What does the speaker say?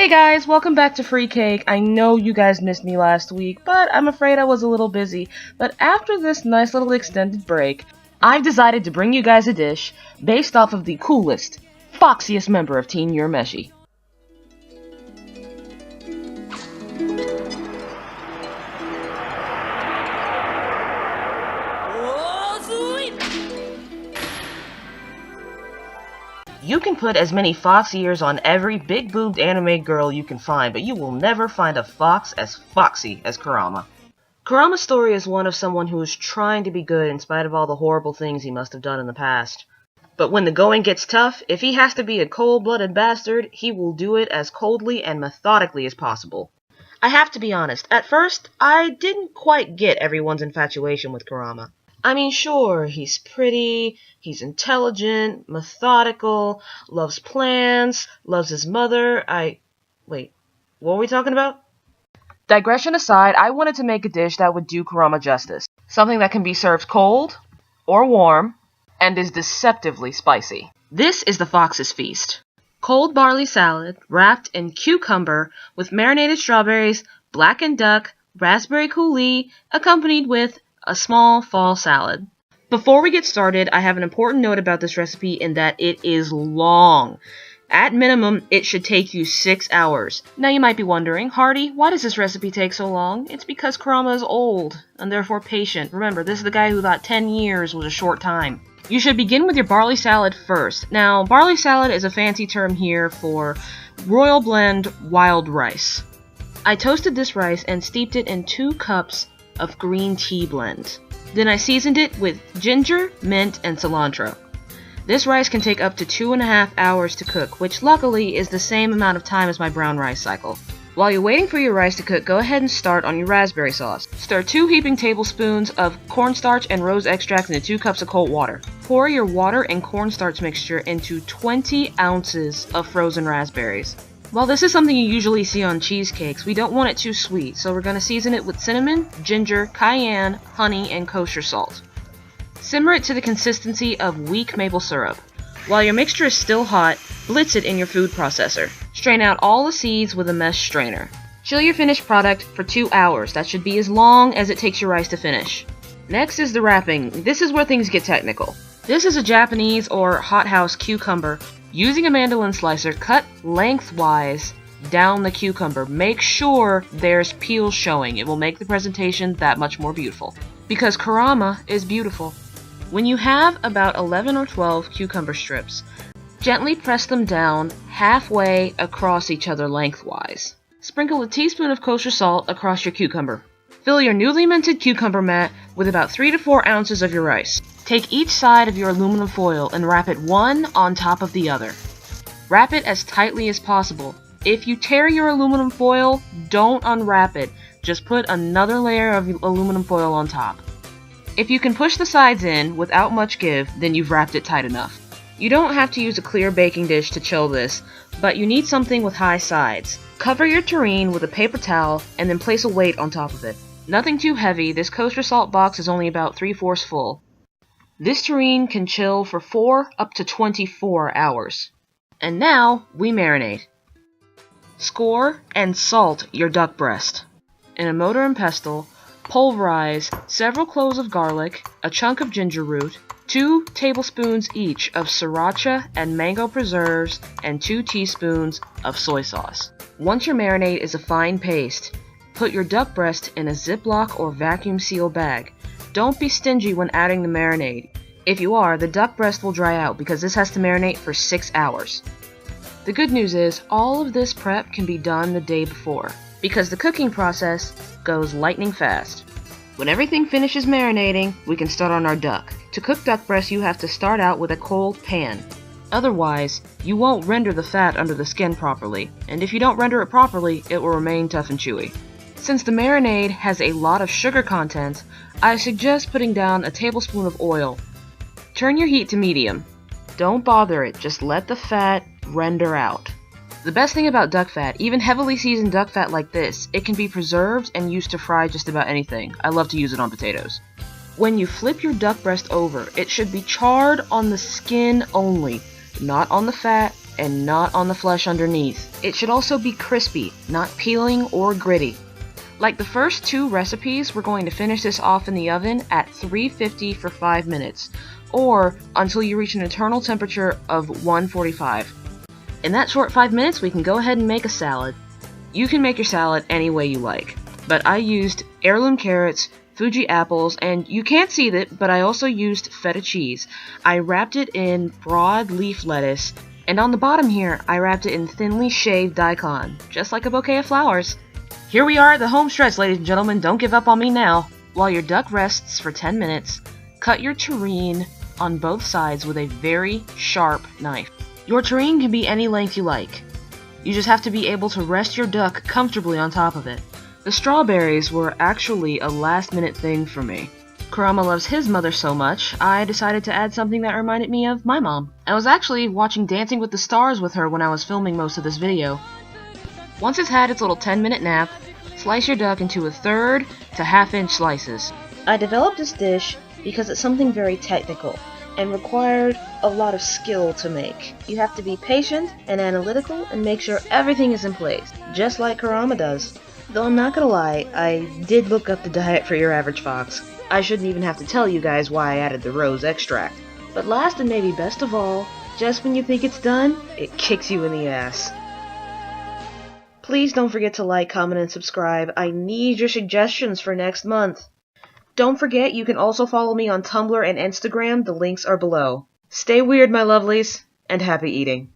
Hey guys, welcome back to Free Cake. I know you guys missed me last week, but I'm afraid I was a little busy. But after this nice little extended break, I've decided to bring you guys a dish based off of the coolest, foxiest member of Team Urameshi. You can put as many fox ears on every big-boobed anime girl you can find, but you will never find a fox as foxy as Kurama. Kurama's story is one of someone who is trying to be good in spite of all the horrible things he must have done in the past. But when the going gets tough, if he has to be a cold-blooded bastard, he will do it as coldly and methodically as possible. I have to be honest, at first, I didn't quite get everyone's infatuation with Kurama. I mean, sure, he's pretty, he's intelligent, methodical, loves plants, loves his mother. Wait, what were we talking about? Digression aside, I wanted to make a dish that would do Kurama justice. Something that can be served cold, or warm, and is deceptively spicy. This is the Fox's Feast. Cold barley salad, wrapped in cucumber, with marinated strawberries, blackened duck, raspberry coulis, accompanied with a small fall salad. Before we get started, I have an important note about this recipe in that it is long. At minimum, it should take you 6 hours. Now you might be wondering, Hardy, why does this recipe take so long? It's because Kurama is old, and therefore patient. Remember, this is the guy who thought 10 years was a short time. You should begin with your barley salad first. Now, barley salad is a fancy term here for royal blend wild rice. I toasted this rice and steeped it in 2 cups of green tea blend. Then I seasoned it with ginger, mint, and cilantro. This rice can take up to 2.5 hours to cook, which luckily is the same amount of time as my brown rice cycle. While you're waiting for your rice to cook, go ahead and start on your raspberry sauce. Stir 2 heaping tablespoons of cornstarch and rose extract into 2 cups of cold water. Pour your water and cornstarch mixture into 20 ounces of frozen raspberries. While this is something you usually see on cheesecakes, we don't want it too sweet, so we're going to season it with cinnamon, ginger, cayenne, honey, and kosher salt. Simmer it to the consistency of weak maple syrup. While your mixture is still hot, blitz it in your food processor. Strain out all the seeds with a mesh strainer. Chill your finished product for 2 hours. That should be as long as it takes your rice to finish. Next is the wrapping. This is where things get technical. This is a Japanese or hothouse cucumber. Using a mandolin slicer, cut lengthwise down the cucumber. Make sure there's peel showing. It will make the presentation that much more beautiful. Because Kurama is beautiful. When you have about 11 or 12 cucumber strips, gently press them down halfway across each other lengthwise. Sprinkle a teaspoon of kosher salt across your cucumber. Fill your newly minted cucumber mat with about 3 to 4 ounces of your rice. Take each side of your aluminum foil and wrap it one on top of the other. Wrap it as tightly as possible. If you tear your aluminum foil, don't unwrap it. Just put another layer of aluminum foil on top. If you can push the sides in without much give, then you've wrapped it tight enough. You don't have to use a clear baking dish to chill this, but you need something with high sides. Cover your terine with a paper towel and then place a weight on top of it. Nothing too heavy. This kosher salt box is only about 3/4 full. This terine can chill for 4 up to 24 hours. And now, we marinate. Score and salt your duck breast. In a mortar and pestle, pulverize several cloves of garlic, a chunk of ginger root, 2 tablespoons each of sriracha and mango preserves, and 2 teaspoons of soy sauce. Once your marinade is a fine paste, put your duck breast in a Ziploc or vacuum seal bag. Don't be stingy when adding the marinade. If you are, the duck breast will dry out because this has to marinate for 6 hours. The good news is, all of this prep can be done the day before, because the cooking process goes lightning fast. When everything finishes marinating, we can start on our duck. To cook duck breast, you have to start out with a cold pan. Otherwise, you won't render the fat under the skin properly, and if you don't render it properly, it will remain tough and chewy. Since the marinade has a lot of sugar content, I suggest putting down a tablespoon of oil. Turn your heat to medium. Don't bother it, just let the fat render out. The best thing about duck fat, even heavily seasoned duck fat like this, it can be preserved and used to fry just about anything. I love to use it on potatoes. When you flip your duck breast over, it should be charred on the skin only, not on the fat and not on the flesh underneath. It should also be crispy, not peeling or gritty. Like the first 2 recipes, we're going to finish this off in the oven at 350 for 5 minutes, or until you reach an internal temperature of 145. In that short 5 minutes, we can go ahead and make a salad. You can make your salad any way you like, but I used heirloom carrots, Fuji apples, and you can't see it, but I also used feta cheese. I wrapped it in broad leaf lettuce, and on the bottom here, I wrapped it in thinly shaved daikon, just like a bouquet of flowers. Here we are at the home stretch, ladies and gentlemen. Don't give up on me now. While your duck rests for 10 minutes, cut your terine on both sides with a very sharp knife. Your terine can be any length you like. You just have to be able to rest your duck comfortably on top of it. The strawberries were actually a last-minute thing for me. Kurama loves his mother so much, I decided to add something that reminded me of my mom. I was actually watching Dancing with the Stars with her when I was filming most of this video. Once it's had its little 10-minute nap, slice your duck into 1/3 to 1/2-inch slices. I developed this dish because it's something very technical and required a lot of skill to make. You have to be patient and analytical and make sure everything is in place, just like Kurama does. Though I'm not gonna lie, I did look up the diet for your average fox. I shouldn't even have to tell you guys why I added the rose extract. But last and maybe best of all, just when you think it's done, it kicks you in the ass. Please don't forget to like, comment, and subscribe. I need your suggestions for next month. Don't forget you can also follow me on Tumblr and Instagram, the links are below. Stay weird, my lovelies, and happy eating.